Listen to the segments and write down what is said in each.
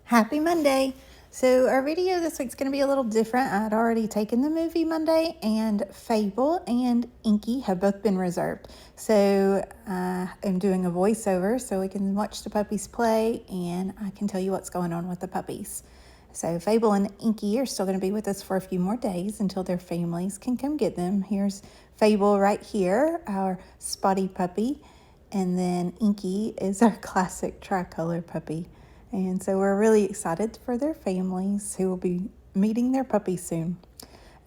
Happy Monday! So our video this week's going to be a little different. I'd already taken the movie Monday, and Fable and Inky have both been reserved. So I'm doing a voiceover so we can watch the puppies play, and I can tell you what's going on with the puppies. So Fable and Inky are still going to be with us for a few more days until their families can come get them. Here's Fable right here, our spotty puppy, and then Inky is our classic tricolor puppy. And so we're really excited for their families who will be meeting their puppies soon.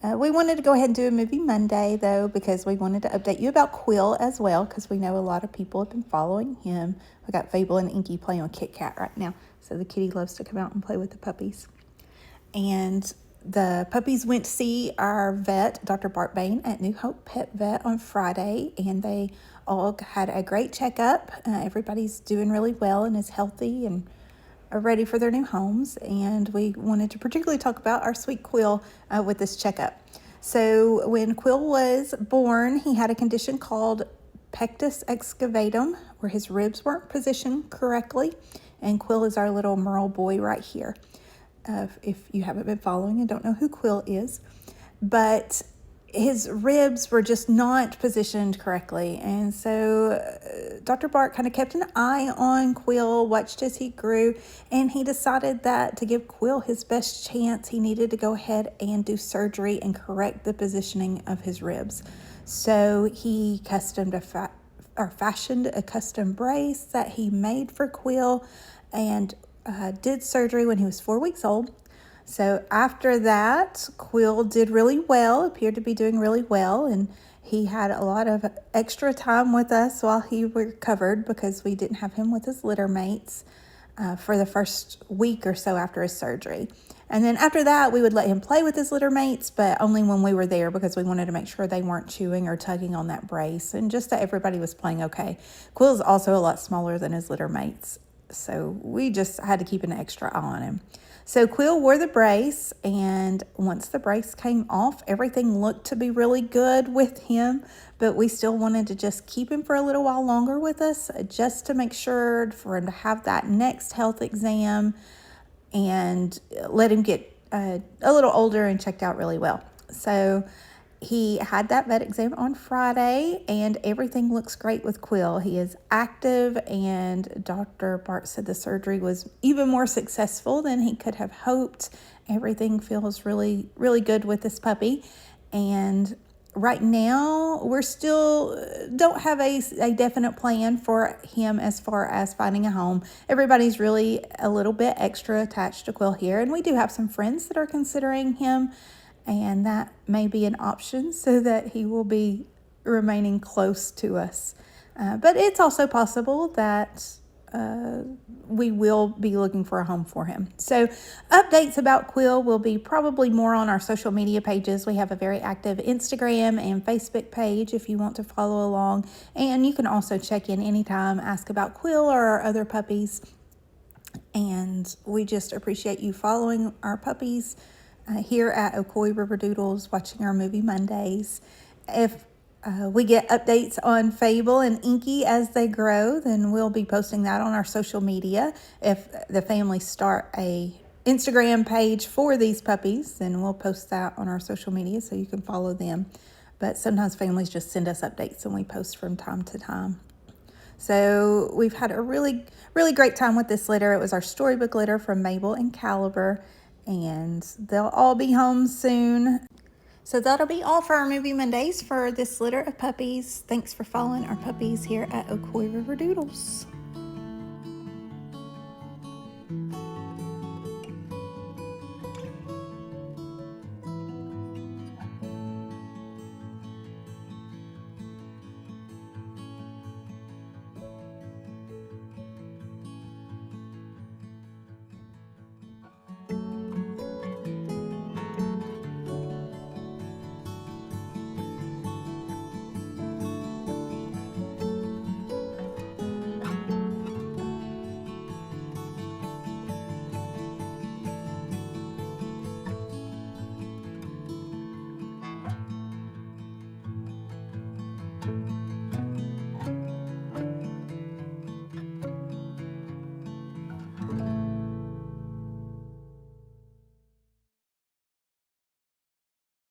We wanted to go ahead and do a movie Monday, though, because we wanted to update you about Quill as well, because we know a lot of people have been following him. We got Fable and Inky playing with Kit Kat right now, so the kitty loves to come out and play with the puppies. And the puppies went to see our vet, Dr. Bart Bain, at New Hope Pet Vet on Friday, and they all had a great checkup. Everybody's doing really well and is healthy and are ready for their new homes, and we wanted to particularly talk about our sweet Quill with this checkup. So when Quill was born, he had a condition called pectus excavatum, where his ribs weren't positioned correctly, and Quill is our little Merle boy right here. If you haven't been following and don't know who Quill is, but his ribs were just not positioned correctly. And so Dr. Bart kind of kept an eye on Quill, watched as he grew, and he decided that to give Quill his best chance, he needed to go ahead and do surgery and correct the positioning of his ribs. So he fashioned a custom brace that he made for Quill and did surgery when he was 4 weeks old. So after that, Quill did really well, appeared to be doing really well, and he had a lot of extra time with us while he recovered because we didn't have him with his litter mates for the first week or so after his surgery. And then after that, we would let him play with his litter mates, but only when we were there because we wanted to make sure they weren't chewing or tugging on that brace and just that everybody was playing okay. Quill is also a lot smaller than his litter mates, so we just had to keep an extra eye on him. So Quill wore the brace, and once the brace came off, everything looked to be really good with him, but we still wanted to just keep him for a little while longer with us, just to make sure for him to have that next health exam and let him get a little older and checked out really well. So he had that vet exam on Friday, and everything looks great with Quill. He is active, and Dr. Bart said the surgery was even more successful than he could have hoped. Everything feels really, really good with this puppy. And right now, we're still don't have a definite plan for him as far as finding a home. Everybody's really a little bit extra attached to Quill here, and we do have some friends that are considering him, and that may be an option so that he will be remaining close to us. But it's also possible that we will be looking for a home for him. So updates about Quill will be probably more on our social media pages. We have a very active Instagram and Facebook page if you want to follow along. And you can also check in anytime, ask about Quill or our other puppies. And we just appreciate you following our puppies here at Ocoee River Doodles, watching our movie Mondays. If we get updates on Fable and Inky as they grow, then we'll be posting that on our social media. If the families start a Instagram page for these puppies, then we'll post that on our social media so you can follow them. But sometimes families just send us updates and we post from time to time. So we've had a really, really great time with this litter. It was our storybook litter from Mabel and Caliber, and they'll all be home soon. So that'll be all for our Movie Mondays for this litter of puppies. Thanks for following our puppies here at Ocoee River Doodles.